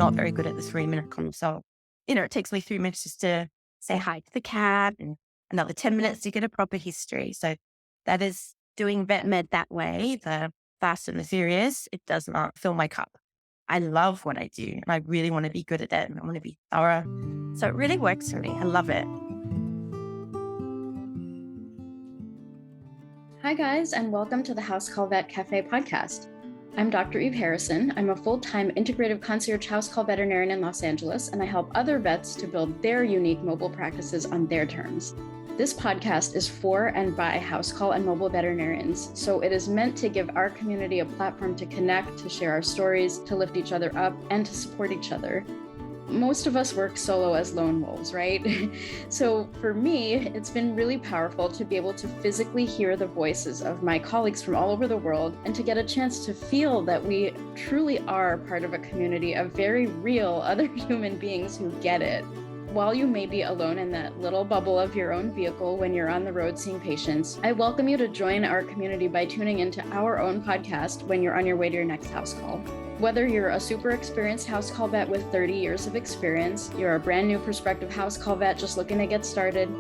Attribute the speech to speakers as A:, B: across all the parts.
A: not very good at the 3-minute consult. It takes me 3 minutes just to say hi to the cat and another 10 minutes to get a proper history. So that is doing vet med that way, the fast and the furious. It does not fill my cup. I love what I do and I really want to be good at it and I want to be thorough. So it really works for me. I love it.
B: Hi guys, and welcome to the House Call Vet Cafe podcast. I'm Dr. Eve Harrison. I'm a full-time integrative concierge house call veterinarian in Los Angeles, and I help other vets to build their unique mobile practices on their terms. This podcast is for and by house call and mobile veterinarians, so it is meant to give our community a platform to connect, to share our stories, to lift each other up, and to support each other. Most of us work solo as lone wolves, right? So for me, it's been really powerful to be able to physically hear the voices of my colleagues from all over the world and to get a chance to feel that we truly are part of a community of very real other human beings who get it. While you may be alone in that little bubble of your own vehicle when you're on the road seeing patients, I welcome you to join our community by tuning into our own podcast when you're on your way to your next house call. Whether you're a super experienced house call vet with 30 years of experience, you're a brand new prospective house call vet just looking to get started,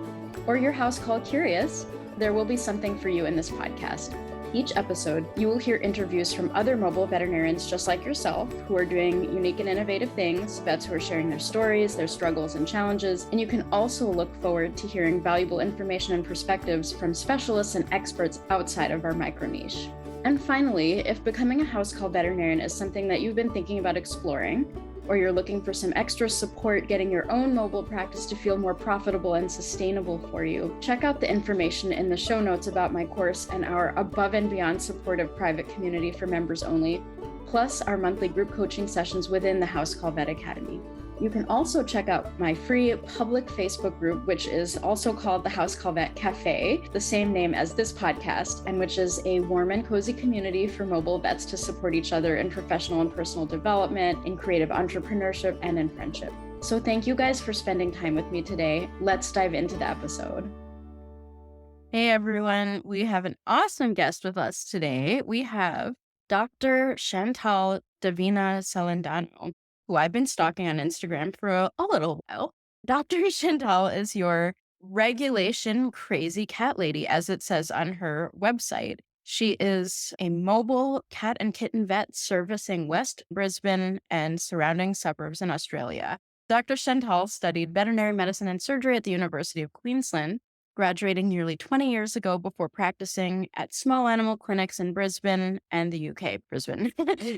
B: or you're house call curious, there will be something for you in this podcast. Each episode, you will hear interviews from other mobile veterinarians just like yourself who are doing unique and innovative things, vets who are sharing their stories, their struggles and challenges, and you can also look forward to hearing valuable information and perspectives from specialists and experts outside of our micro niche. And finally, if becoming a house call veterinarian is something that you've been thinking about exploring, or you're looking for some extra support getting your own mobile practice to feel more profitable and sustainable for you, check out the information in the show notes about my course and our above and beyond supportive private community for members only, plus our monthly group coaching sessions within the House Call Vet Academy. You can also check out my free public Facebook group, which is also called the House Call Vet Cafe, the same name as this podcast, and which is a warm and cozy community for mobile vets to support each other in professional and personal development, in creative entrepreneurship, and in friendship. So thank you guys for spending time with me today. Let's dive into the episode. Hey everyone, we have an awesome guest with us today. We have Dr. Chantal Celindano, who I've been stalking on Instagram for a little while. Dr. Chantal is your regulation crazy cat lady, as it says on her website. She is a mobile cat and kitten vet servicing West Brisbane and surrounding suburbs in Australia. Dr. Chantal studied veterinary medicine and surgery at the University of Queensland, graduating nearly 20 years ago before practicing at small animal clinics in Brisbane and the UK, Brisbane.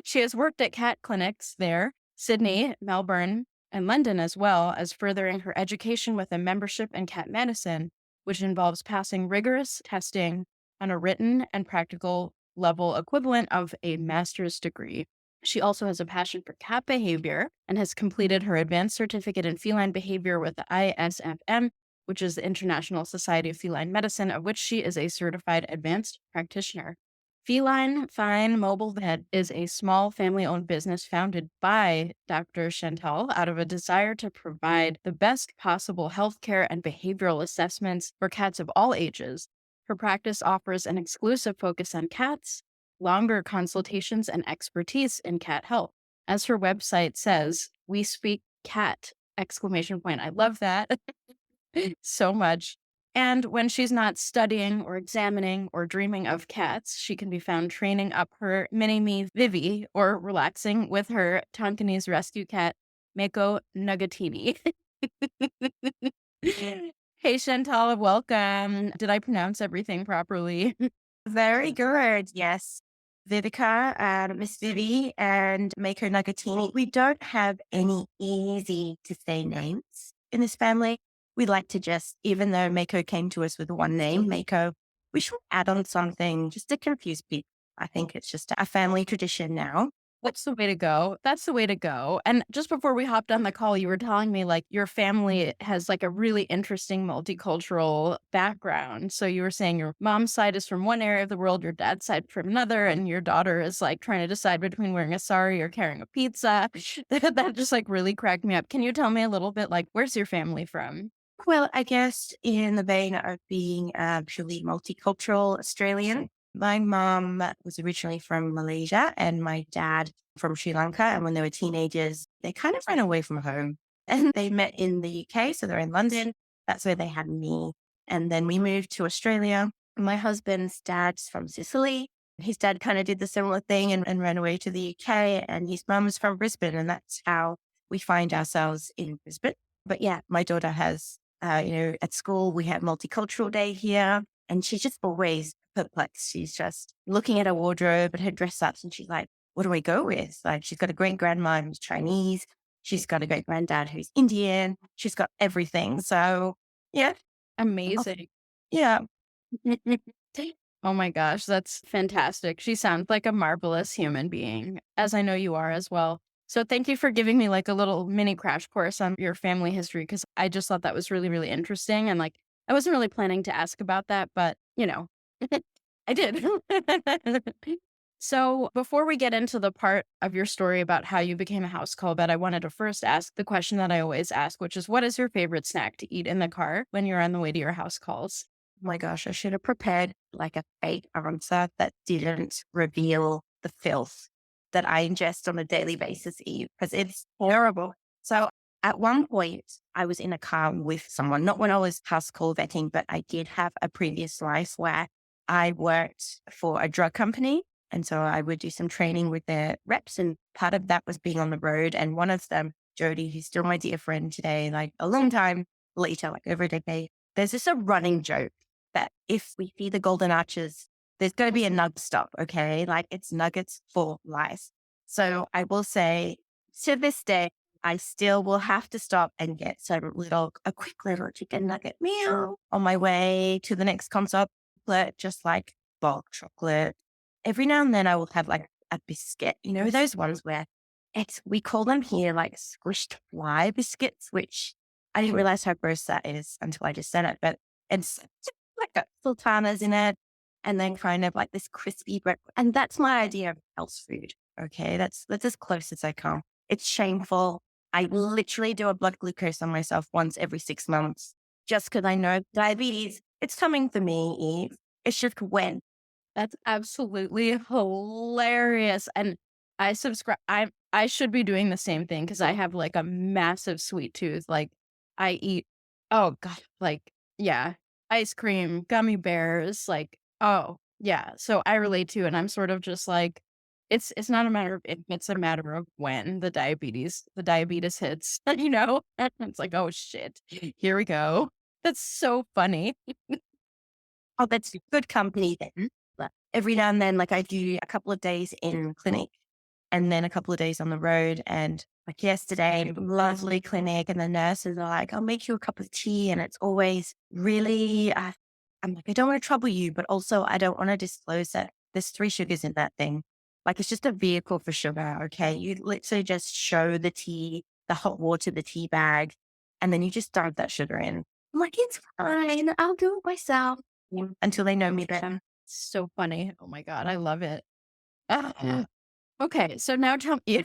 B: She has worked at cat clinics there, Sydney, Melbourne, and London, as well as furthering her education with a membership in cat medicine, which involves passing rigorous testing on a written and practical level equivalent of a master's degree. She also has a passion for cat behavior and has completed her advanced certificate in feline behavior with the ISFM, which is the International Society of Feline Medicine, of which she is a certified advanced practitioner. Feline Fine Mobile Vet is a small family-owned business founded by Dr. Chantal out of a desire to provide the best possible healthcare and behavioral assessments for cats of all ages. Her practice offers an exclusive focus on cats, longer consultations, and expertise in cat health. As her website says, "We speak cat!" ! I love that so much. And when she's not studying or examining or dreaming of cats, she can be found training up her mini-me Vivi or relaxing with her Tonkinese rescue cat, Mako Nugatini. Hey, Chantal, welcome. Did I pronounce everything properly?
A: Very good. Yes. Vivica, Miss Vivi, and Mako Nugatini. We don't have any easy to say names in this family. We like to just, even though Mako came to us with one name, Mako, we should add on something just to confuse people. I think it's just a family tradition now.
B: That's the way to go. That's the way to go. And just before we hopped on the call, you were telling me like your family has like a really interesting multicultural background. So you were saying your mom's side is from one area of the world, your dad's side from another, and your daughter is like trying to decide between wearing a sari or carrying a pizza. That just like really cracked me up. Can you tell me a little bit like where's your family from?
A: Well, I guess in the vein of being truly multicultural Australian, My mom was originally from Malaysia and my dad from Sri Lanka. And when they were teenagers, they kind of ran away from home and they met in the UK. So they're in London. That's where they had me. And then we moved to Australia. My husband's dad's from Sicily. His dad kind of did the similar thing and ran away to the UK. And his mum was from Brisbane. And that's how we find ourselves in Brisbane. But yeah, my daughter has, at school, we have multicultural day here. And she's just always perplexed. She's just looking at her wardrobe and her dress ups and she's like, what do I go with? Like, she's got a great grandma who's Chinese. She's got a great granddad who's Indian. She's got everything. So, yeah.
B: Amazing.
A: Yeah.
B: Oh my gosh, that's fantastic. She sounds like a marvelous human being, as I know you are as well. So thank you for giving me like a little mini crash course on your family history because I just thought that was really, really interesting. And like, I wasn't really planning to ask about that, but I did. So before we get into the part of your story about how you became a house call vet, I wanted to first ask the question that I always ask, which is what is your favorite snack to eat in the car when you're on the way to your house calls?
A: Oh my gosh, I should have prepared like a fake answer that didn't reveal the filth that I ingest on a daily basis, Eve, because it's horrible. So at one point, I was in a car with someone, not when I was house call vetting, but I did have a previous life where I worked for a drug company. And so I would do some training with their reps. And part of that was being on the road. And one of them, Jody, who's still my dear friend today, like a long time later, like over a decade, there's just a running joke that if we see the Golden Arches, there's going to be a nug stop. Okay. Like it's nuggets for life. So I will say to this day, I still will have to stop and get a quick little chicken nugget meal on my way to the next concert, just like bulk chocolate. Every now and then I will have like a biscuit, those ones where we call them here like squished fly biscuits, which I didn't realize how gross that is until I just said it, but it's like got sultanas in it and then kind of like this crispy bread. And that's my idea of health food. Okay. That's as close as I come. It's shameful. I literally do a blood glucose on myself once every 6 months just because I know diabetes, it's coming for me, Eve. It's just when.
B: That's absolutely hilarious. And I subscribe. I should be doing the same thing because I have like a massive sweet tooth. Like I eat, oh God, like, yeah, ice cream, gummy bears, like, oh yeah. So I relate to it. And I'm sort of just like, it's not a matter of if, it's a matter of when the diabetes hits, It's like, oh shit, here we go. That's so funny.
A: Oh, that's good company then. But every now and then, like I do a couple of days in clinic and then a couple of days on the road. And like yesterday, lovely clinic. And the nurses are like, I'll make you a cup of tea. And it's always really, I'm like, I don't want to trouble you, but also I don't want to disclose that there's 3 sugars in that thing. Like it's just a vehicle for sugar. Okay. You literally just show the tea, the hot water, the tea bag, and then you just dump that sugar in. I'm like, it's fine. I'll do it myself until they know me better.
B: So funny. Oh my God, I love it. Ah, okay, so now tell me.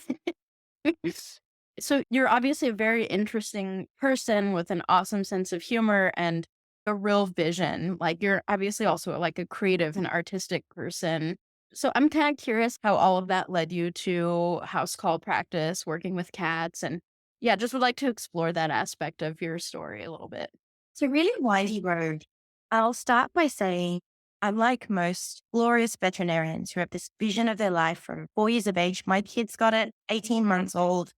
B: So you're obviously a very interesting person with an awesome sense of humor and a real vision. Like you're obviously also like a creative and artistic person. So I'm kind of curious how all of that led you to house call practice, working with cats, and yeah, just would like to explore that aspect of your story a little bit.
A: It's a really windy road. I'll start by saying I'm like most glorious veterinarians who have this vision of their life from 4 years of age. My kid's got it, 18 months old,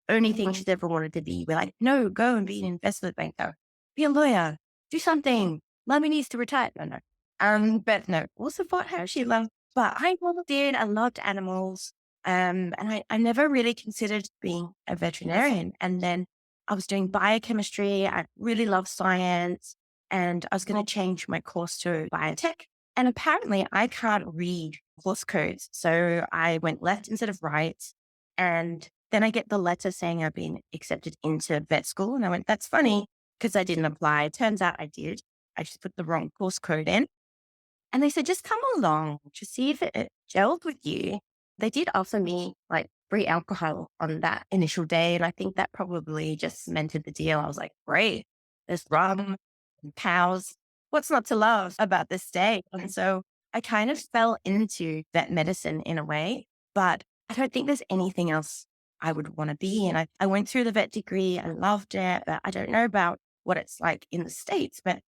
A: only thing she's ever wanted to be. We're like, no, go and be an investment banker, be a lawyer, do something. Mommy needs to retire. No, no. But no, also thought how she loved, but I did. I loved animals. And I never really considered being a veterinarian. And then I was doing biochemistry. I really love science and I was going to change my course to biotech. And apparently I can't read course codes. So I went left instead of right. And then I get the letter saying I've been accepted into vet school. And I went, that's funny because I didn't apply. It turns out I did. I just put the wrong course code in. And they said, just come along to see if it gelled with you. They did offer me like free alcohol on that initial day. And I think that probably just cemented the deal. I was like, great, there's rum and cows. What's not to love about this day? And so I kind of fell into vet medicine in a way, but I don't think there's anything else I would want to be in. I went through the vet degree. I loved it, but I don't know about what it's like in the States. But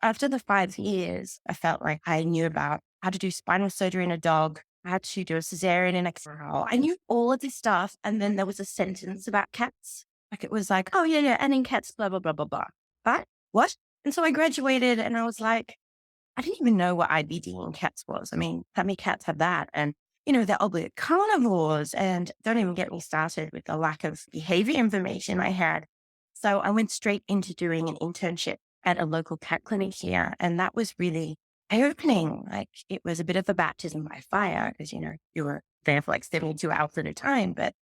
A: after the 5 years, I felt like I knew about how to do spinal surgery in a dog, how to do a cesarean in a cow. I knew all of this stuff. And then there was a sentence about cats. Like it was like, oh, yeah, yeah. And in cats, blah, blah, blah, blah, blah. But what? And so I graduated and I was like, I didn't even know what IBD in cats was. I mean, how many cats have that? And, they're obligate carnivores. And don't even get me started with the lack of behavior information I had. So I went straight into doing an internship at a local cat clinic here. And that was really eye-opening. Like it was a bit of a baptism by fire because, you were there for like 72 hours at a time. But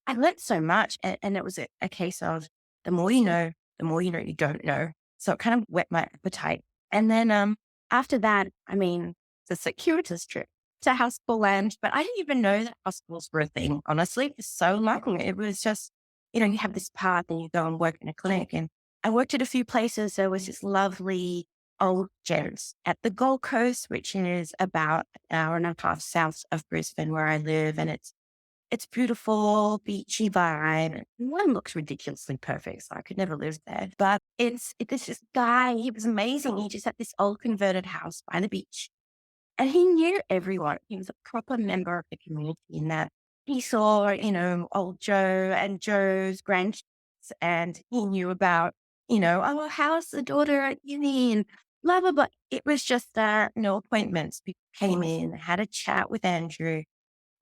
A: I learned so much. And it was a case of the more you know, the more you know you don't know. So it kind of whet my appetite. And then after that, I mean, the circuitous trip to hospital land, but I didn't even know that hospitals were a thing, honestly, for so long. It was just, you have this path and you go and work in a clinic. And I worked at a few places. There was this lovely old gems at the Gold Coast, which is about an hour and a half south of Brisbane where I live. And it's beautiful, beachy vibe. One looks ridiculously perfect, so I could never live there. But there's this guy, he was amazing. He just had this old converted house by the beach. And he knew everyone. He was a proper member of the community in that he saw, old Joe and Joe's grandkids, and he knew about, oh, how's the daughter at uni and blah, blah, blah. It was just, no appointments. People came in, had a chat with Andrew,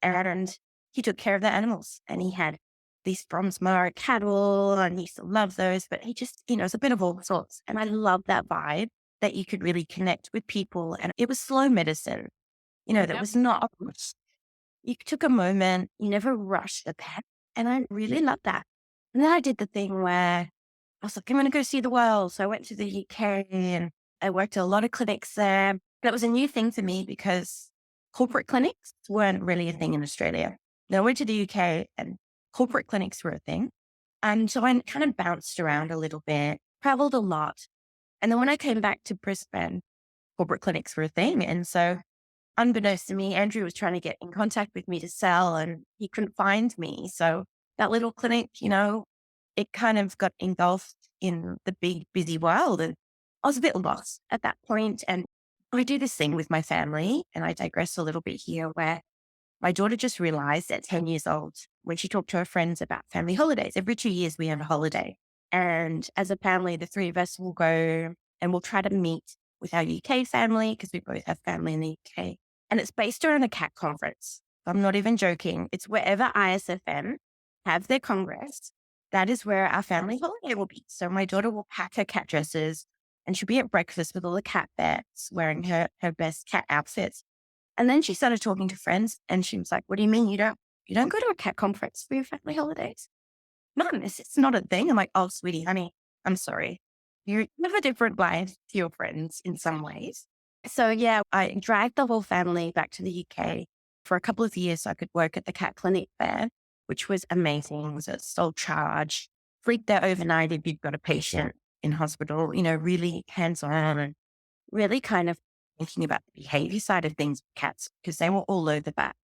A: and he took care of the animals. And he had these Bromsmar cattle, and he used to love those, but he just, it's a bit of all sorts. And I love that vibe that you could really connect with people. And it was slow medicine, that was not, you took a moment, you never rushed the pet. And I really loved that. And then I did the thing where I was like, I'm going to go see the world. So I went to the UK and I worked at a lot of clinics there. That was a new thing for me because corporate clinics weren't really a thing in Australia. Then I went to the UK and corporate clinics were a thing. And so I kind of bounced around a little bit, traveled a lot. And then when I came back to Brisbane, corporate clinics were a thing. And so unbeknownst to me, Andrew was trying to get in contact with me to sell and he couldn't find me. So that little clinic, it kind of got engulfed in the big, busy world. And I was a bit lost at that point. And I do this thing with my family, and I digress a little bit here, where my daughter just realized at 10 years old, when she talked to her friends about family holidays, every 2 years we have a holiday. And as a family, the three of us will go and we'll try to meet with our UK family because we both have family in the UK. And it's based around a cat conference. I'm not even joking. It's wherever ISFM have their congress. That is where our family holiday will be. So my daughter will pack her cat dresses and she'll be at breakfast with all the cat vets wearing her best cat outfits. And then she started talking to friends and she was like, what do you mean you don't go to a cat conference for your family holidays? No, it's not a thing. I'm like, oh, sweetie, honey, I'm sorry. You have a different life to your friends in some ways. So yeah, I dragged the whole family back to the UK for a couple of years so I could work at the cat clinic there, which was amazing. It was a sole charge. Sleep there overnight if you've got a patient in hospital, really hands-on and really kind of thinking about the behavior side of things with cats because they were all over that.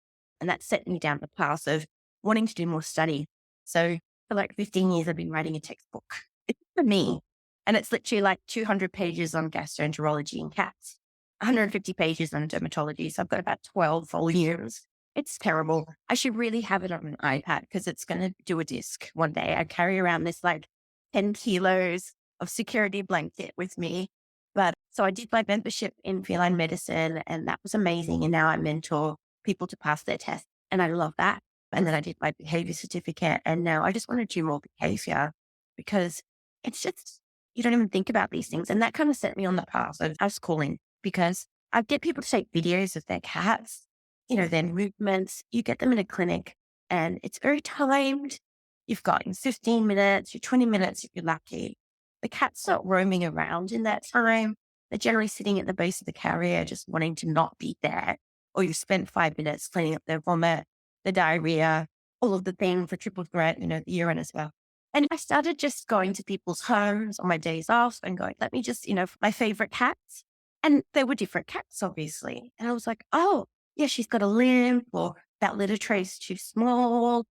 A: And that set me down the path of wanting to do more study. So for like 15 years, I've been writing a textbook. It's for me. And it's literally like 200 pages on gastroenterology in cats, 150 pages on dermatology. So I've got about 12 volumes. It's terrible. I should really have it on an iPad because it's going to do a disc one day. I carry around this like 10 kilos of security blanket with me. But so I did my membership in Feline Medicine and that was amazing. And now I mentor people to pass their tests and I love that. And then I did my behavior certificate and now I just want to do more behavior because it's just, you don't even think about these things. And that kind of set me on the path of us calling because I get people to take videos of their cats, their movements. You get them in a clinic and it's very timed. You've got 15 minutes, you're 20 minutes if you're lucky. The cat's not roaming around in that time. They're generally sitting at the base of the carrier, just wanting to not be there. Or you've spent 5 minutes cleaning up their vomit, the diarrhea, all of the things for triple threat, the urine as well. And I started just going to people's homes on my days off and going, let me just, my favorite cats. And there were different cats, obviously. And I was like, oh, yeah, she's got a limp, or that litter tray is too small,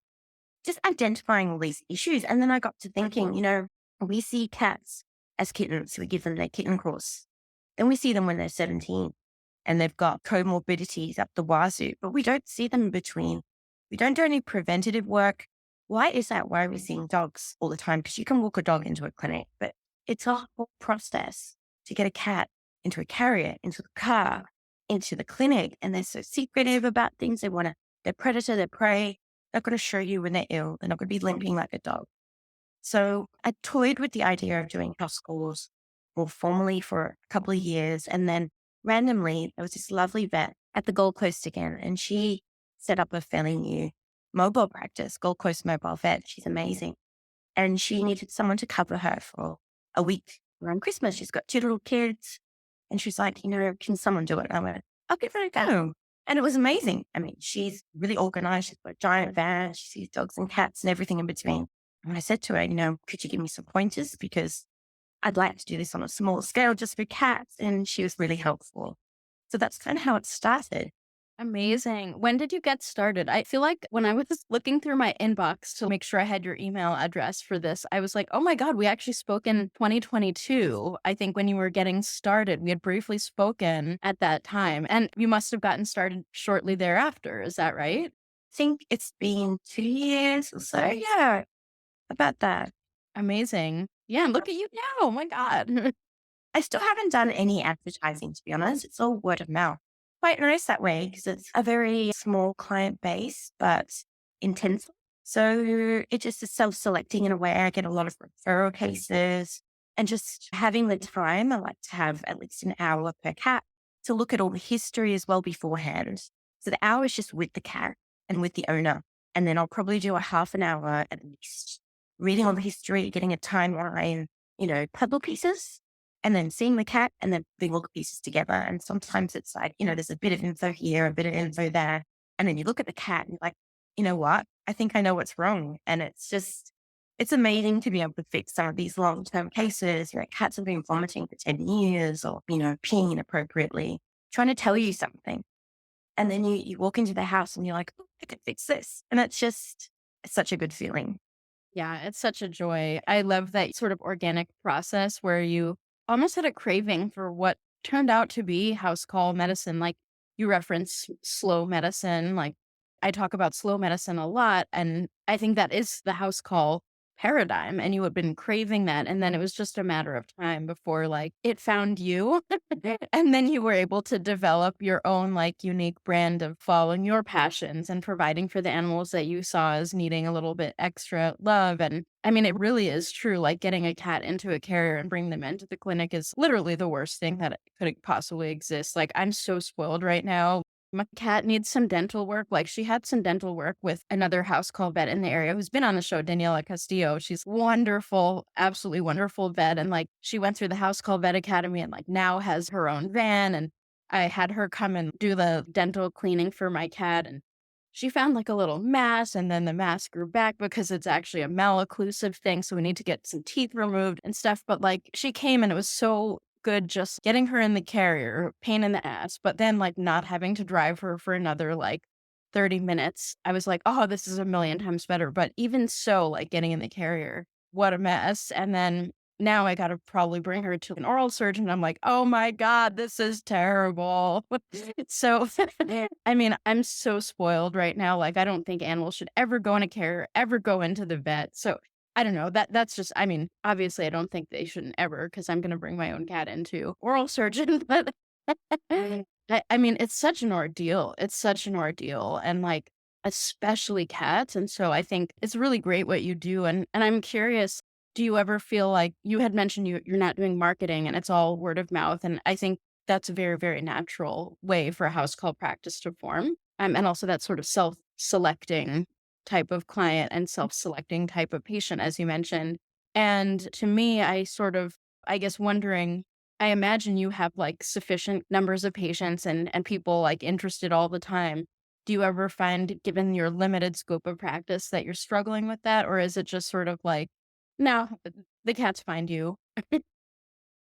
A: just identifying all these issues. And then I got to thinking, we see cats as kittens, we give them their kitten course. Then we see them when they're 17 and they've got comorbidities up the wazoo, but we don't see them in between. We don't do any preventative work. Why is that? Why are we seeing dogs all the time? Because you can walk a dog into a clinic, but it's a whole process to get a cat into a carrier, into the car, into the clinic. And they're so secretive about things. They're predator, they're prey. They're not going to show you when they're ill. They're not going to be limping like a dog. So I toyed with the idea of doing house calls more formally for a couple of years. And then randomly, there was this lovely vet at the Gold Coast again, and she set up a fairly new mobile practice, Gold Coast Mobile Vet. She's amazing. And she needed someone to cover her for a week around Christmas. She's got two little kids. And she's like, can someone do it? And I went, I'll give it a go. And it was amazing. I mean, she's really organized. She's got a giant van. She sees dogs and cats and everything in between. And I said to her, could you give me some pointers? Because I'd like to do this on a small scale just for cats. And she was really helpful. So that's kind of how it started.
B: Amazing. When did you get started? I feel like when I was looking through my inbox to make sure I had your email address for this, I was like, oh my God, we actually spoke in 2022. I think when you were getting started, we had briefly spoken at that time, and you must have gotten started shortly thereafter. Is that right?
A: I think it's been 2 years or so. Yeah, about that.
B: Amazing. Yeah, look at you now. Oh my God.
A: I still haven't done any advertising, to be honest. It's all word of mouth. Quite nice that way because it's a very small client base, but intense. So it just is self-selecting in a way. I get a lot of referral cases and just having the time. I like to have at least an hour per cat to look at all the history as well beforehand. So the hour is just with the cat and with the owner. And then I'll probably do a half an hour at least reading all the history, getting a timeline, puzzle pieces, and then seeing the cat and then putting all the pieces together. And sometimes it's like, there's a bit of info here, a bit of info there. And then you look at the cat and you're like, you know what? I think I know what's wrong. And it's amazing to be able to fix some of these long-term cases. Cats have been vomiting for 10 years or, peeing inappropriately, trying to tell you something. And then you walk into the house and you're like, oh, I could fix this. And it's such a good feeling.
B: Yeah, it's such a joy. I love that sort of organic process where you almost had a craving for what turned out to be house call medicine. Like you reference slow medicine. Like I talk about slow medicine a lot. And I think that is the house call paradigm. And you had been craving that. And then it was just a matter of time before like it found you. And then you were able to develop your own like unique brand of following your passions and providing for the animals that you saw as needing a little bit extra love. And I mean, it really is true. Like getting a cat into a carrier and bringing them into the clinic is literally the worst thing that could possibly exist. Like I'm so spoiled right now. My cat needs some dental work. Like she had some dental work with another house call vet in the area who's been on the show, Daniela Castillo. She's wonderful, absolutely wonderful vet. And like she went through the house call vet academy and like now has her own van. And I had her come and do the dental cleaning for my cat. And she found like a little mass and then the mass grew back because it's actually a malocclusive thing. So we need to get some teeth removed and stuff. But like she came and it was so good just getting her in the carrier, pain in the ass, but then like not having to drive her for another like 30 minutes. I was like, oh, this is a million times better. But even so, like getting in the carrier, what a mess. And then now I got to probably bring her to an oral surgeon. I'm like, oh my God, this is terrible. So, I mean, I'm so spoiled right now. Like, I don't think animals should ever go in a carrier, ever go into the vet. So I don't know. That's just, I mean, obviously I don't think they shouldn't ever because I'm going to bring my own cat into oral surgeon. But I mean, it's such an ordeal. It's such an ordeal. And like, especially cats. And so I think it's really great what you do. And I'm curious, do you ever feel like you had mentioned you're not doing marketing and it's all word of mouth? And I think that's a very, very natural way for a house call practice to form. And also that sort of self-selecting type of client and self-selecting type of patient, as you mentioned. And to me, I guess wondering, I imagine you have like sufficient numbers of patients and people like interested all the time. Do you ever find, given your limited scope of practice, that you're struggling with that? Or is it just sort of like, no, the cats find you?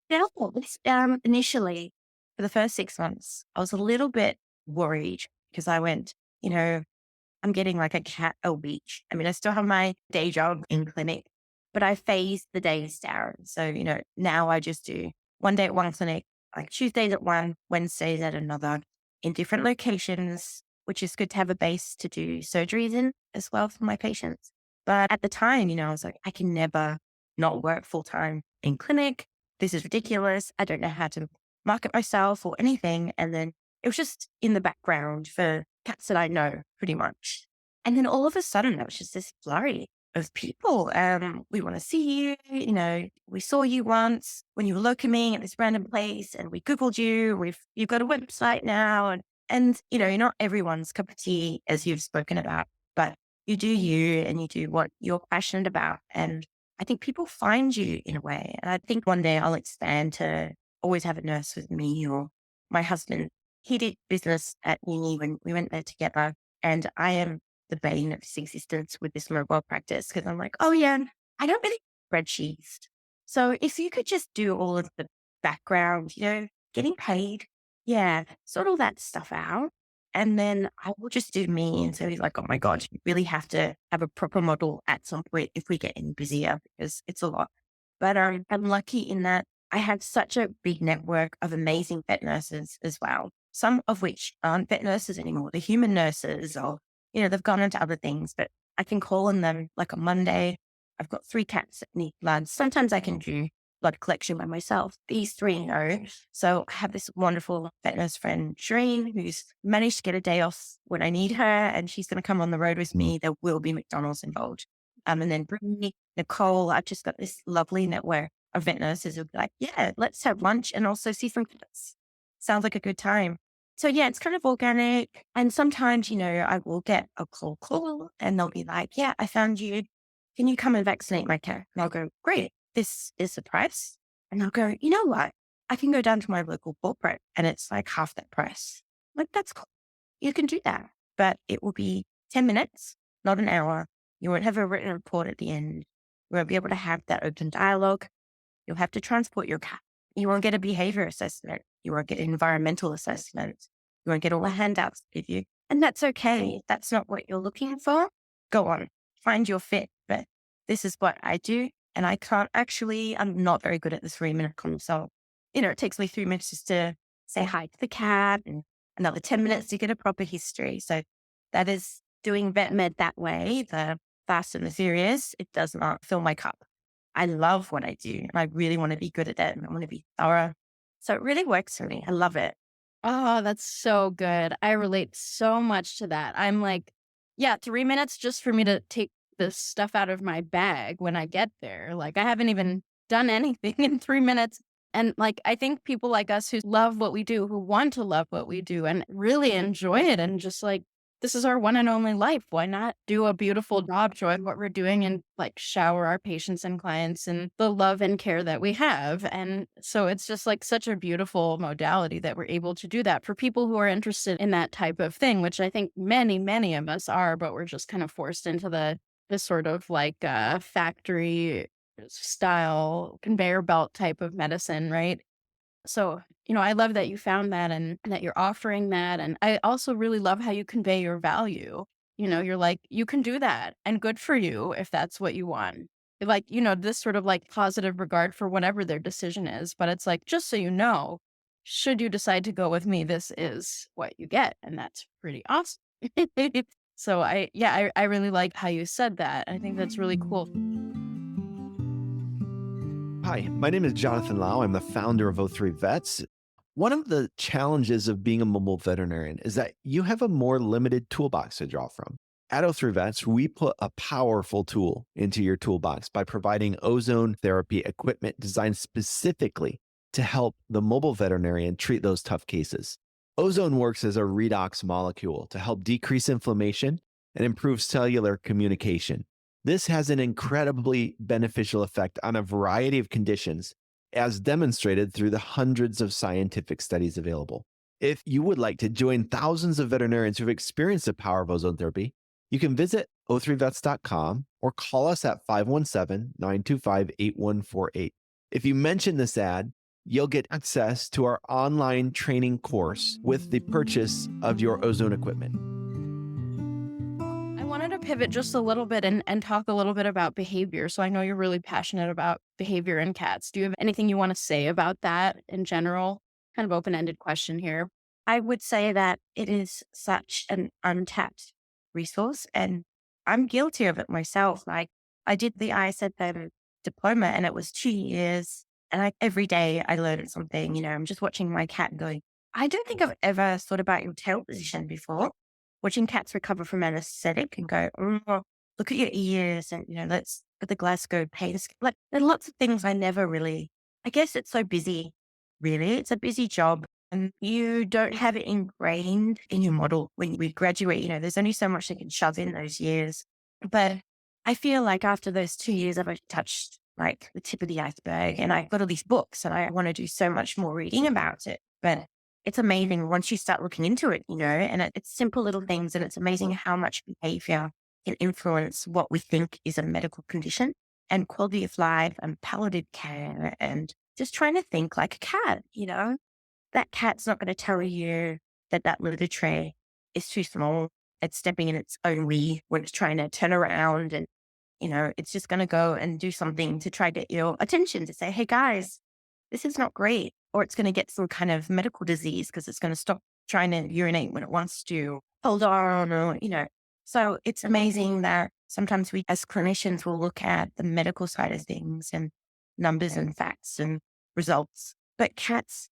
A: Yeah, initially, for the first 6 months, I was a little bit worried because I went, I'm getting like a cat a week. I mean, I still have my day job in clinic, but I phased the days down. So, now I just do one day at one clinic, like Tuesdays at one, Wednesdays at another in different locations, which is good to have a base to do surgeries in as well for my patients. But at the time, I was like, I can never not work full time in clinic. This is ridiculous. I don't know how to market myself or anything. And then it was just in the background for cats that I know pretty much. And then all of a sudden, there was just this flurry of people. We want to see you. We saw you once when you were locuming at this random place and we Googled you. You've got a website now. And you're not everyone's cup of tea, as you've spoken about, but you do you and you do what you're passionate about. And I think people find you in a way. And I think one day I'll expand to always have a nurse with me or my husband. He did business at uni when we went there together. And I am the bane of his existence with this mobile practice because I'm like, oh yeah, I don't really spreadsheets. So if you could just do all of the background, getting paid, yeah, sort all that stuff out. And then I will just do me. And so he's like, oh my God, you really have to have a proper model at some point if we get any busier because it's a lot. But I'm lucky in that I have such a big network of amazing vet nurses as well, some of which aren't vet nurses anymore. They're human nurses or, they've gone into other things, but I can call on them like on Monday. I've got 3 cats that need blood. Sometimes I can do blood collection by myself. These 3 no. So I have this wonderful vet nurse friend, Shereen, who's managed to get a day off when I need her, and she's going to come on the road with me. There will be McDonald's involved. And then Brittany, Nicole, I've just got this lovely network of vet nurses who'll be like, yeah, let's have lunch and also see some cats. Sounds like a good time. So yeah, it's kind of organic. And sometimes, I will get a cold call and they'll be like, yeah, I found you. Can you come and vaccinate my cat? And I'll go, great. This is the price. And I'll go, you know what? I can go down to my local corporate and it's like half that price. Like, that's cool. You can do that, but it will be 10 minutes, not an hour. You won't have a written report at the end. You won't be able to have that open dialogue. You'll have to transport your cat. You won't get a behavior assessment. You won't get an environmental assessment. You won't get all the handouts they give you. And that's okay. If that's not what you're looking for, go on, find your fit. But this is what I do. And I'm not very good at the 3-minute consult. It takes me 3 minutes just to say hi to the cat and another 10 minutes to get a proper history. So that is doing vet med that way, the fast and the furious. It does not fill my cup. I love what I do and I really want to be good at it and I want to be thorough. So it really works for me. I love it.
B: Oh, that's so good. I relate so much to that. I'm like, yeah, 3 minutes just for me to take the stuff out of my bag when I get there. Like, I haven't even done anything in 3 minutes. And like, I think people like us who love what we do, who want to love what we do and really enjoy it and just like, this is our one and only life. Why not do a beautiful job showing what we're doing and like shower our patients and clients and the love and care that we have? And so it's just like such a beautiful modality that we're able to do that for people who are interested in that type of thing, which I think many, many of us are, but we're just kind of forced into this sort of like factory style conveyor belt type of medicine, right? So, I love that you found that and that you're offering that. And I also really love how you convey your value. You're like, you can do that and good for you if that's what you want. Like, this sort of like positive regard for whatever their decision is. But it's like, just so you know, should you decide to go with me, this is what you get. And that's pretty awesome. So I really like how you said that. I think that's really cool.
C: Hi, my name is Jonathan Lau. I'm the founder of O3 Vets. One of the challenges of being a mobile veterinarian is that you have a more limited toolbox to draw from. At O3 Vets, we put a powerful tool into your toolbox by providing ozone therapy equipment designed specifically to help the mobile veterinarian treat those tough cases. Ozone works as a redox molecule to help decrease inflammation and improve cellular communication. This has an incredibly beneficial effect on a variety of conditions, as demonstrated through the hundreds of scientific studies available. If you would like to join thousands of veterinarians who've experienced the power of ozone therapy, you can visit o3vets.com or call us at 517-925-8148. If you mention this ad, you'll get access to our online training course with the purchase of your ozone equipment.
B: I wanted to pivot just a little bit and talk a little bit about behavior. So I know you're really passionate about behavior in cats. Do you have anything you want to say about that in general? Kind of open-ended question here.
A: I would say that it is such an untapped resource, and I'm guilty of it myself. Like, I did the ISFM diploma and it was 2 years, and every day I learned something. I'm just watching my cat and going, I don't think I've ever thought about your tail position before. Watching cats recover from anesthetic and go, oh, look at your ears, and let's look at the Glasgow pain scale. Like, there are lots of things I never really, I guess it's so busy, really. It's a busy job. And you don't have it ingrained in your model when we graduate. There's only so much they can shove in those years. But I feel like after those 2 years, I've only touched like the tip of the iceberg, and I've got all these books and I want to do so much more reading about it. But it's amazing once you start looking into it, and it's simple little things, and it's amazing how much behavior can influence what we think is a medical condition, and quality of life and palliative care, and just trying to think like a cat. That cat's not going to tell you that litter tray is too small. It's stepping in its own wee when it's trying to turn around, and, it's just going to go and do something to try to get your attention to say, hey guys, this is not great. Or it's going to get some kind of medical disease because it's going to stop trying to urinate when it wants to. Hold on, or. So it's amazing that sometimes we as clinicians will look at the medical side of things and numbers and facts and results. But cats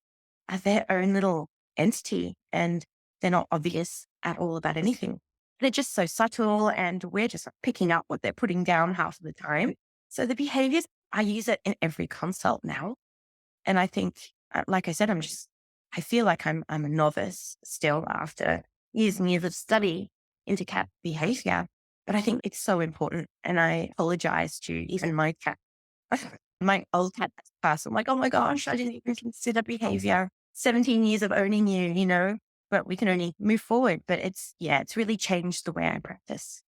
A: are their own little entity, and they're not obvious at all about anything. They're just so subtle, and we're just picking up what they're putting down half of the time. So the behaviors, I use it in every consult now. And I think, like I said, I feel like I'm a novice still after years and years of study into cat behavior. But I think it's so important. And I apologize to even my cat. My old cat passed. I'm like, oh my gosh, I didn't even consider behavior. 17 years of owning you, but we can only move forward. But it's really changed the way I practice.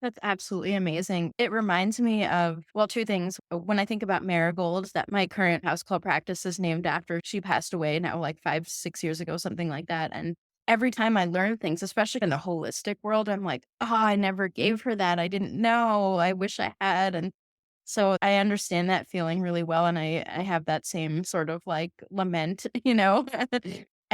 B: That's absolutely amazing. It reminds me of, well, two things. When I think about Marigold, that my current house call practice is named after, she passed away now like 5-6 years ago, something like that. And every time I learn things, especially in the holistic world, I'm like, oh, I never gave her that. I didn't know. I wish I had. And so I understand that feeling really well. And I have that same sort of like lament,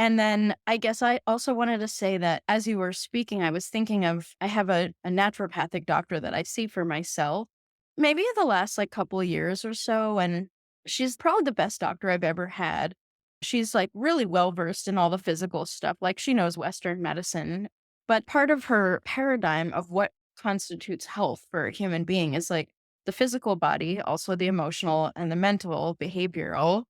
B: And then I guess I also wanted to say that as you were speaking, I was thinking of, I have a naturopathic doctor that I see for myself, maybe in the last like couple of years or so. And she's probably the best doctor I've ever had. She's like really well versed in all the physical stuff. Like she knows Western medicine, but part of her paradigm of what constitutes health for a human being is like the physical body, also the emotional and the mental, behavioral,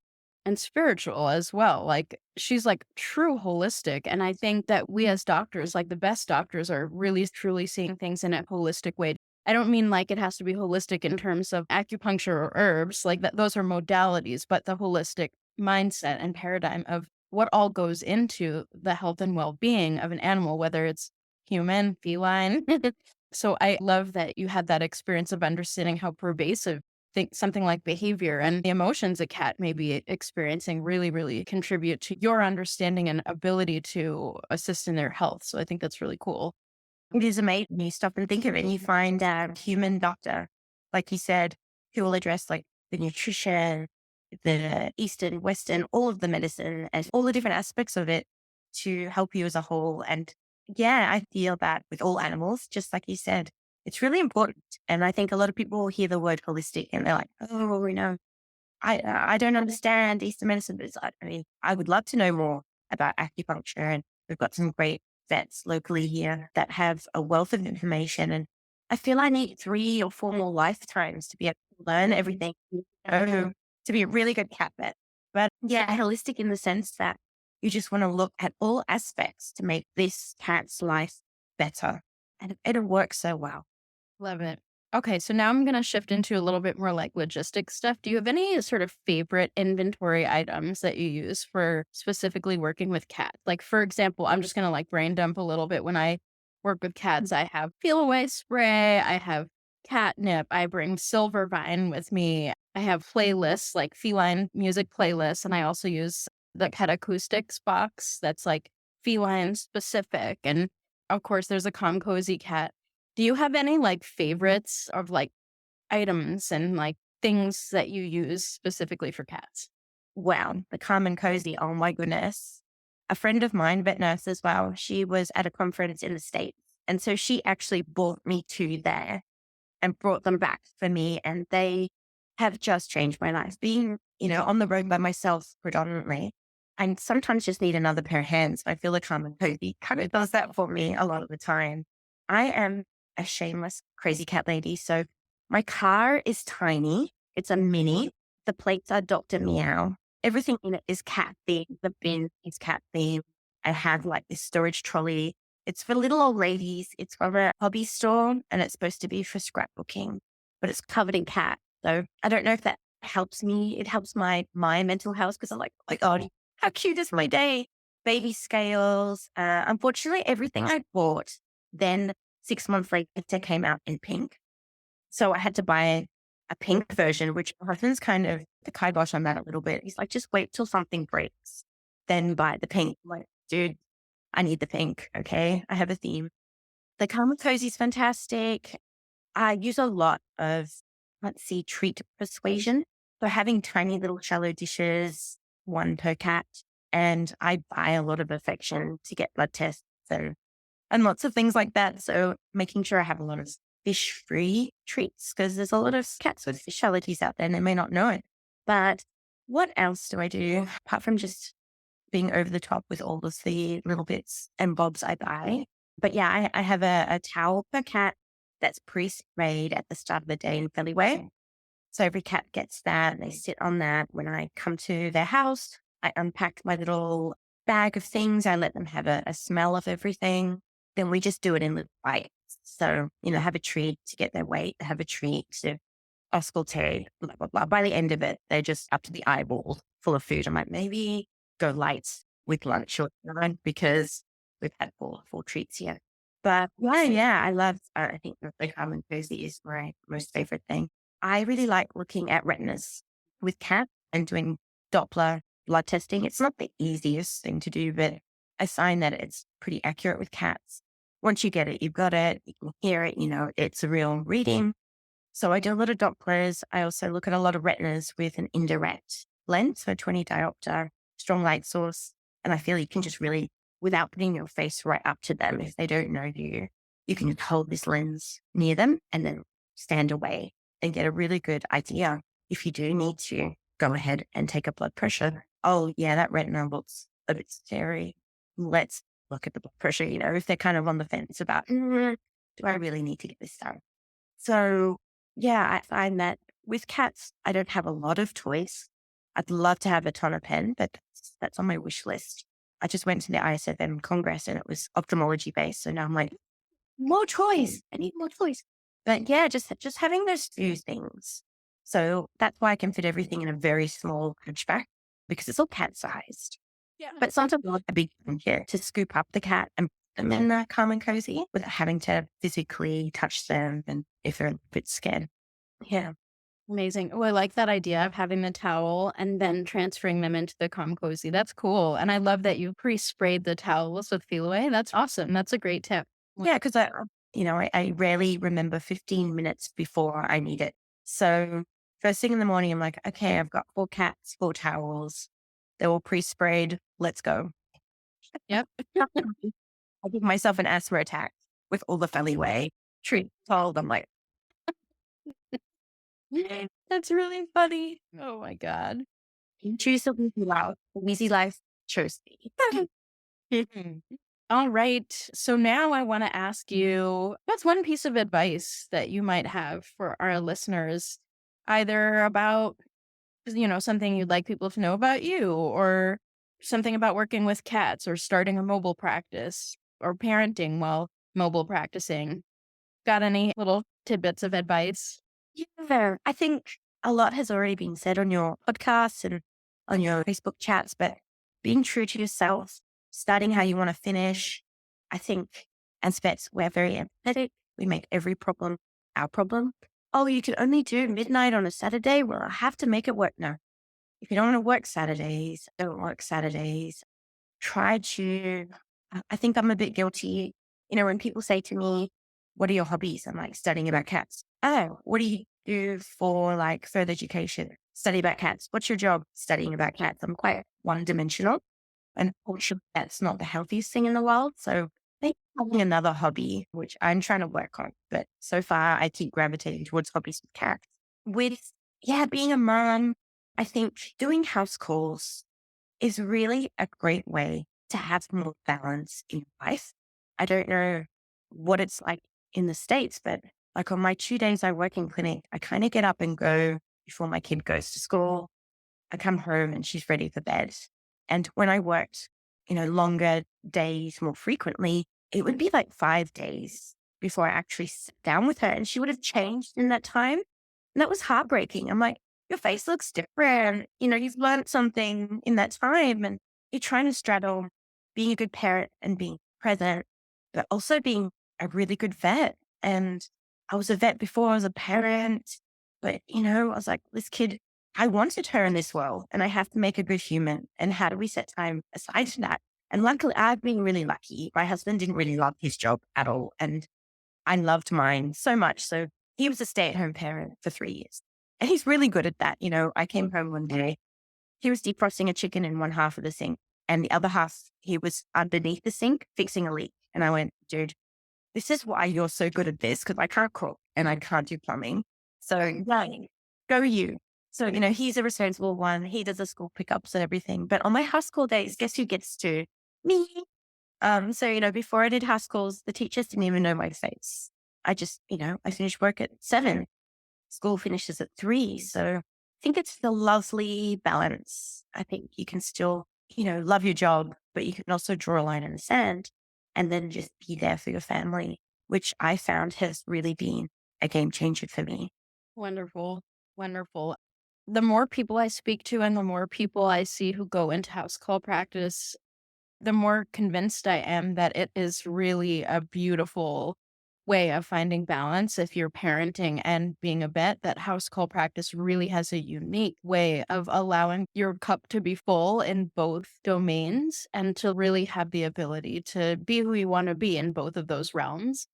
B: and spiritual as well. Like she's like true holistic. And I think that we as doctors, like the best doctors, are really truly seeing things in a holistic way. I don't mean like it has to be holistic in terms of acupuncture or herbs, like that, those are modalities, but the holistic mindset and paradigm of what all goes into the health and well-being of an animal, whether it's human, feline. So I love that you had that experience of understanding how pervasive something like behavior and the emotions a cat may be experiencing really, really contribute to your understanding and ability to assist in their health. So I think that's really cool.
A: It is amazing. You stop and think of it and you find a human doctor, like you said, who will address like the nutrition, the Eastern, Western, all of the medicine and all the different aspects of it to help you as a whole. And I feel that with all animals, just like you said, it's really important. And I think a lot of people hear the word holistic and they're like, oh, I don't understand Eastern medicine. But I would love to know more about acupuncture. And we've got some great vets locally here that have a wealth of information. And I feel I need 3 or 4 more lifetimes to be able to learn everything, to be a really good cat vet. But holistic in the sense that you just want to look at all aspects to make this cat's life better. And it'll work so well.
B: Love it. Okay, so now I'm going to shift into a little bit more like logistics stuff. Do you have any sort of favorite inventory items that you use for specifically working with cats? Like, for example, I'm just going to like brain dump a little bit. When I work with cats, I have peel away spray, I have catnip, I bring silver vine with me, I have playlists like feline music playlists, and I also use the Pet Acoustics box that's like feline specific. And of course, there's a Calm Cozy cat. Do you have any like favorites of like items and like things that you use specifically for cats?
A: Wow, the calm and cozy. Oh my goodness. A friend of mine, vet nurse as well, she was at a conference in the States. And so she actually brought me to there and brought them back for me. And they have just changed my life. Being, on the road by myself predominantly, I sometimes just need another pair of hands. I feel like calm and cozy kind of does that for me a lot of the time. I am a shameless, crazy cat lady. So my car is tiny. It's a mini. The plates are Dr. Meow. Everything in it is cat themed. The bin is cat themed. I have like this storage trolley. It's for little old ladies. It's from a hobby store and it's supposed to be for scrapbooking, but it's covered in cat. So I don't know if that helps me. It helps my mental health because I'm like, oh my God, how cute is my day? Baby scales. Unfortunately, everything I bought then 6 months later came out in pink. So I had to buy a pink version, which my husband's kind of the kibosh on that a little bit. He's like, just wait till something breaks, then buy the pink. I'm like, dude, I need the pink. Okay. I have a theme. The Calm and Cozy is fantastic. I use a lot of, treat persuasion. So having tiny little shallow dishes, one per cat. And I buy a lot of affection to get blood tests and lots of things like that. So making sure I have a lot of fish-free treats because there's a lot of cats with fish allergies out there and they may not know it. But what else do I do apart from just being over the top with all of the little bits and bobs I buy? But yeah, I have a towel per cat that's pre-sprayed at the start of the day in Feliway. So every cat gets that and they sit on that. When I come to their house, I unpack my little bag of things. I let them have a smell of everything. Then we just do it in little bites. So, have a treat to get their weight, have a treat to auscultate, blah, blah, blah. By the end of it, they're just up to the eyeball full of food. I might maybe go light with lunch or nine because we've had four treats here. But yeah, I love, I think the Calm and Cozy is my most favorite thing. I really like looking at retinas with cats and doing Doppler blood testing. It's not the easiest thing to do, but I find that it's pretty accurate with cats. Once you get it, you've got it, you can hear it, it's a real reading. So I do a lot of Dopplers. I also look at a lot of retinas with an indirect lens, so 20 diopter, strong light source. And I feel you can just really, without putting your face right up to them, if they don't know you, you can just hold this lens near them and then stand away and get a really good idea. If you do need to go ahead and take a blood pressure, oh yeah, that retina looks a bit scary. Let's look at the blood pressure, if they're kind of on the fence about, do I really need to get this done? So yeah, I find that with cats, I don't have a lot of toys. I'd love to have a toner pen, but that's on my wish list. I just went to the ISFM Congress and it was ophthalmology based. So now I'm like, more toys. I need more toys. But yeah, just having those few things. So that's why I can fit everything in a very small hatchback because it's all cat sized.
B: Yeah.
A: But sometimes I like a big here to scoop up the cat and put them in Calm and Cozy without having to physically touch them and if they're a bit scared. Yeah.
B: Amazing. Oh, I like that idea of having the towel and then transferring them into the Calm Cozy. That's cool. And I love that you pre-sprayed the towels with Feliway. That's awesome. That's a great tip.
A: Yeah, because I rarely remember 15 minutes before I need it. So first thing in the morning, I'm like, okay, I've got 4 cats, 4 towels. They're all pre-sprayed. Let's go.
B: Yep.
A: I give myself an asthma attack with all the Feliway treat told. I'm like,
B: That's really funny. Oh my God.
A: choose something loud. Easy life chose me.
B: All right. So now I want to ask you, what's one piece of advice that you might have for our listeners, either about, something you'd like people to know about you or something about working with cats or starting a mobile practice or parenting while mobile practicing? Got any little tidbits of advice?
A: Yeah, I think a lot has already been said on your podcasts and on your Facebook chats, but being true to yourself, starting how you want to finish. I think as vets, we're very empathetic. We make every problem our problem. oh, you can only do midnight on a Saturday. Well, I have to make it work. No, if you don't want to work Saturdays, don't work Saturdays. Try to, I think I'm a bit guilty. When people say to me, what are your hobbies? I'm like, studying about cats. Oh, what do you do for like further education? Study about cats. What's your job? Studying about cats. I'm quite one dimensional. And unfortunately, that's not the healthiest thing in the world. So I think having another hobby, which I'm trying to work on, but so far I keep gravitating towards hobbies with cats. With, yeah, being a mom, I think doing house calls is really a great way to have more balance in life. I don't know what it's like in the States, but like on my 2 days I work in clinic, I kind of get up and go before my kid goes to school. I come home and she's ready for bed. And when I worked, longer days more frequently, it would be like 5 days before I actually sat down with her and she would have changed in that time. And that was heartbreaking. I'm like, your face looks different. You've learned something in that time and you're trying to straddle being a good parent and being present, but also being a really good vet. And I was a vet before I was a parent, but I was like, this kid, I wanted her in this world and I have to make a good human. And how do we set time aside for that? And luckily, I've been really lucky. My husband didn't really love his job at all. And I loved mine so much. So he was a stay-at-home parent for 3 years. And he's really good at that. I came home one day, he was defrosting a chicken in one half of the sink and the other half, he was underneath the sink fixing a leak. And I went, dude, this is why you're so good at this, because I can't cook and I can't do plumbing. So yeah, go you. So, he's a responsible one. He does the school pickups and everything. But on my house call days, guess who gets to? Me. So, before I did house calls, the teachers didn't even know my face. I just, I finished work at 7. School finishes at 3. So I think it's the lovely balance. I think you can still, love your job, but you can also draw a line in the sand and then just be there for your family, which I found has really been a game changer for me.
B: Wonderful. Wonderful. The more people I speak to and the more people I see who go into house call practice, the more convinced I am that it is really a beautiful way of finding balance if you're parenting and being a vet. That house call practice really has a unique way of allowing your cup to be full in both domains and to really have the ability to be who you want to be in both of those realms.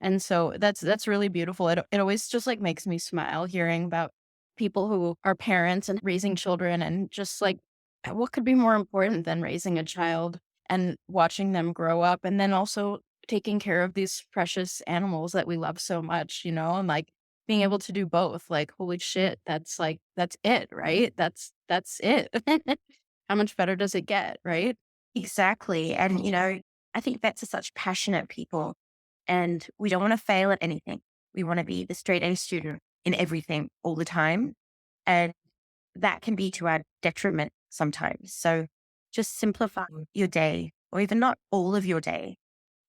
B: And so that's really beautiful. It always just like makes me smile hearing about people who are parents and raising children and just like what could be more important than raising a child and watching them grow up and then also taking care of these precious animals that we love so much, and like being able to do both. Like, holy shit, that's it, right? That's it. How much better does it get, right?
A: Exactly. And, I think vets are such passionate people and we don't want to fail at anything. We want to be the straight A student in everything all the time. And that can be to our detriment sometimes. So just simplify your day or even not all of your day,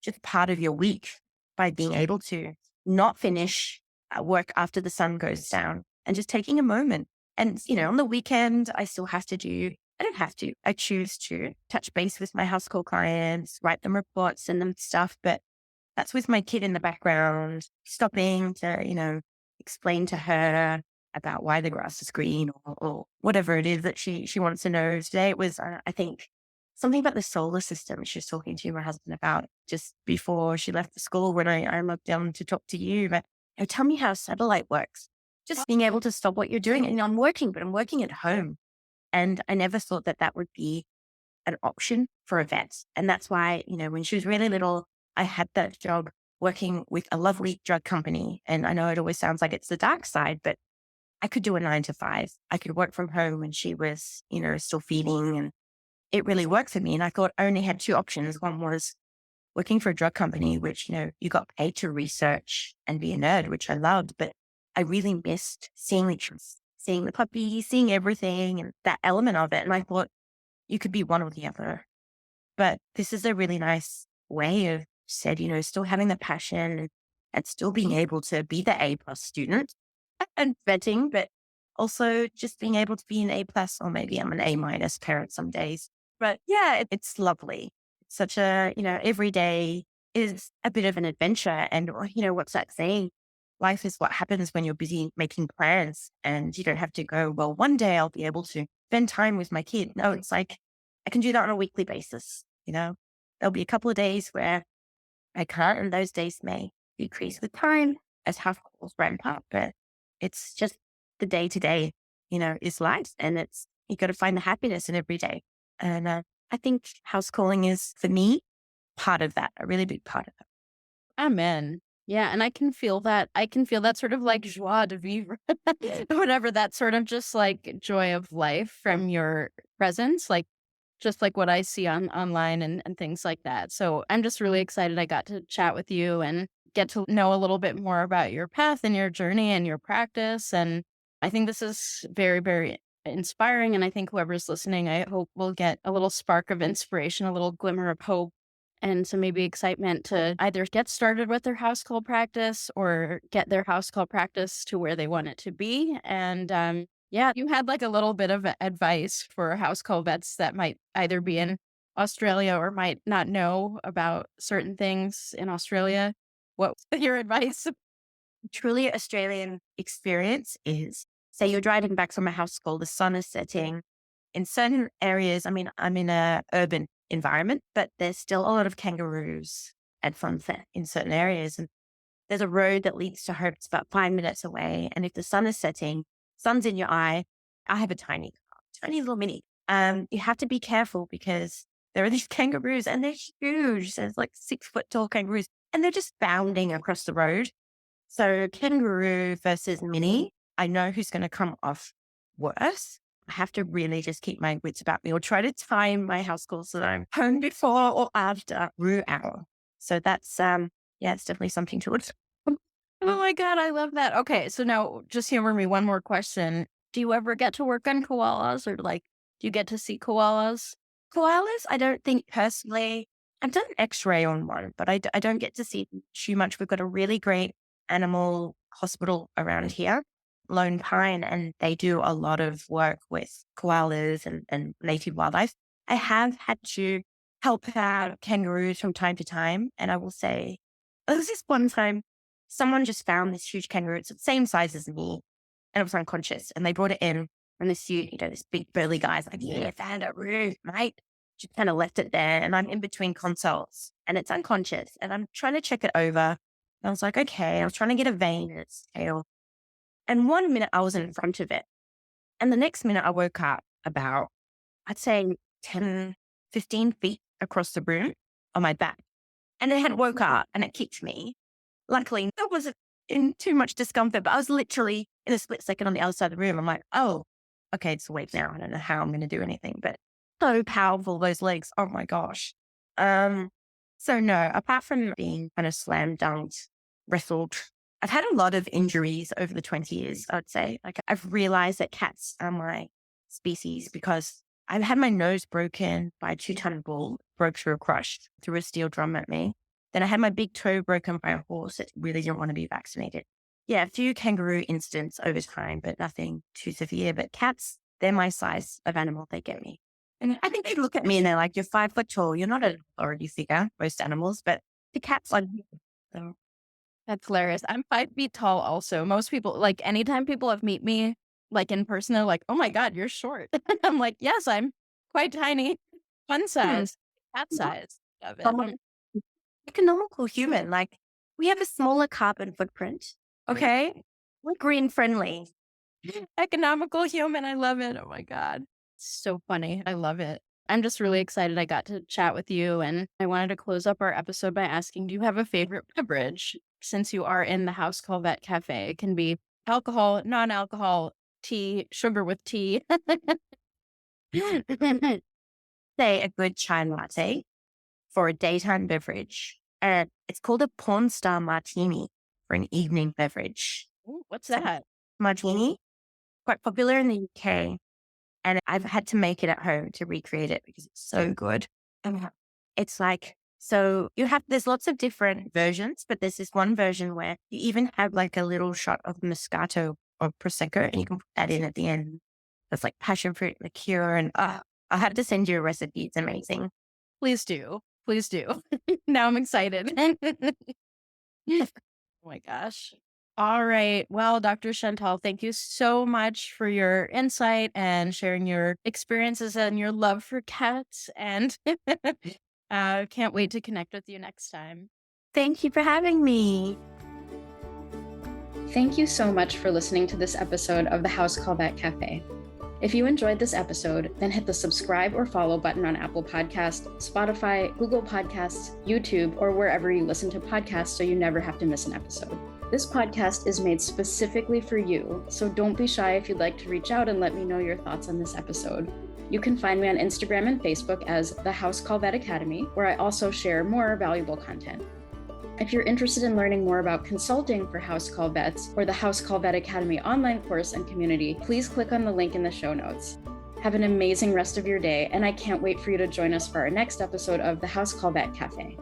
A: just part of your week by being able to not finish work after the sun goes down and just taking a moment. And, on the weekend, I still have to I don't have to, I choose to touch base with my house call clients, write them reports, send them stuff. But that's with my kid in the background, stopping to, explain to her about why the grass is green or whatever it is that she wants to know. Today it was, I think, something about the solar system she was talking to my husband about just before she left the school when I logged down to talk to you. But tell me how satellite works. Just being able to stop what you're doing. And I'm working, but I'm working at home. And I never thought that that would be an option for a vet. And that's why, when she was really little, I had that job working with a lovely drug company. And I know it always sounds like it's the dark side, but I could do a 9 to 5. I could work from home when she was, still feeding, and it really worked for me. And I thought I only had 2 options. One was working for a drug company, which, you got paid to research and be a nerd, which I loved, but I really missed seeing the puppy, seeing everything and that element of it. And I thought you could be one or the other. But this is a really nice way of said, still having the passion and still being able to be the A+ student and vetting, but also just being able to be an A+ or maybe I'm an A- parent some days. But yeah, it's lovely. It's such a, every day is a bit of an adventure. And, what's that saying? life is what happens when you're busy making plans and you don't have to go, well, one day I'll be able to spend time with my kid. No, it's like I can do that on a weekly basis. There'll be a couple of days where I can't, and those days may decrease with time as house calls ramp up, but it's just the day to day, is life. And you got to find the happiness in every day. And I think house calling is, for me, part of that, a really big part of it.
B: Amen. Yeah, and I can feel that. I can feel that sort of like joie de vivre, whatever, that sort of just like joy of life from your presence, like just like what I see online and things like that. So I'm just really excited I got to chat with you and get to know a little bit more about your path and your journey and your practice. And I think this is very, very inspiring. And I think whoever's listening, I hope will get a little spark of inspiration, a little glimmer of hope, and so maybe excitement to either get started with their house call practice or get their house call practice to where they want it to be. And yeah, you had like a little bit of advice for house call vets that might either be in Australia or might not know about certain things in Australia. What's your advice?
A: Truly Australian experience is, say you're driving back from a house call, the sun is setting. In certain areas, I mean, I'm in a urban environment, but there's still a lot of kangaroos at sunset in certain areas. And there's a road that leads to home. It's about 5 minutes away. And if the sun is setting, sun's in your eye. I have a tiny car, tiny little mini. You have to be careful because there are these kangaroos and they're huge. There's like 6 foot tall kangaroos and they're just bounding across the road. So kangaroo versus mini, I know who's going to come off worse. I have to really just keep my wits about me or try to time my house calls so that I'm home before or after root hour. So that's, it's definitely something to look.
B: Oh my God, I love that. Okay, so now just humor me one more question. Do you ever get to work on koalas, or like, do you get to see koalas?
A: Koalas, I don't think personally. I've done an x-ray on one, but I don't get to see too much. We've got a really great animal hospital around here, Lone Pine, and they do a lot of work with koalas and native wildlife. I have had to help out kangaroos from time to time. And I will say, there was this one time, someone just found this huge kangaroo. It's the same size as me, and it was unconscious. And they brought it in, and this big burly guy's like, yeah, found a roof, mate. She kind of left it there, and I'm in between consults, and it's unconscious. And I'm trying to check it over. And I was like, okay, I was trying to get a vein in its tail. And 1 minute I was in front of it. And the next minute I woke up about, I'd say 10, 15 feet across the room on my back. And it had woke up and it kicked me. Luckily, I wasn't in too much discomfort, but I was literally in a split second on the other side of the room. I'm like, oh, okay, it's awake now. I don't know how I'm going to do anything, but so powerful, those legs. Oh my gosh. So no, apart from being kind of slam dunked, wrestled, I've had a lot of injuries over the 20 years, I would say. Like I've realized that cats are my species because I've had my nose broken by a 2-ton bull, broke through a crush, threw a steel drum at me. Then I had my big toe broken by a horse that really didn't want to be vaccinated. Yeah, a few kangaroo incidents over time, but nothing too severe. But cats, they're my size of animal. They get me. And I think they look at me and they're like, you're 5 foot tall. You're not an authority figure, most animals, but the cats like me. So
B: That's hilarious. I'm 5 feet tall also. Most people, like anytime people have meet me like in person, they're like, oh my God, you're short. I'm like, yes, I'm quite tiny. Fun size, cat size of it.
A: I'm an economical human. Like we have a smaller carbon footprint. Okay. We're green friendly.
B: Economical human. I love it. Oh my God. So funny. I love it. I'm just really excited I got to chat with you. And I wanted to close up our episode by asking, do you have a favorite beverage? Since you are in the House Call Vet Cafe, it can be alcohol, non-alcohol, tea, sugar with tea.
A: Say a good chai latte for a daytime beverage. And it's called a porn star martini for an evening beverage.
B: Ooh, what's that?
A: Martini, quite popular in the UK. And I've had to make it at home to recreate it because it's so good. It's like, so there's lots of different versions, but there's this one version where you even have like a little shot of Moscato or Prosecco and you can put that in at the end. That's like passion fruit liqueur. And I'll have to send you a recipe. It's amazing.
B: Please do. Please do. Now I'm excited. Oh my gosh.
A: All right. Well, Dr. Chantal, thank you so much for your insight and sharing your experiences and your love for cats. And can't wait to connect with you next time. Thank you for having me.
B: Thank you so much for listening to this episode of the House Call Vet Cafe. If you enjoyed this episode, then hit the subscribe or follow button on Apple Podcasts, Spotify, Google Podcasts, YouTube, or wherever you listen to podcasts so you never have to miss an episode. This podcast is made specifically for you, so don't be shy if you'd like to reach out and let me know your thoughts on this episode. You can find me on Instagram and Facebook as the House Call Vet Academy, where I also share more valuable content. If you're interested in learning more about consulting for House Call Vets or the House Call Vet Academy online course and community, please click on the link in the show notes. Have an amazing rest of your day, and I can't wait for you to join us for our next episode of the House Call Vet Cafe.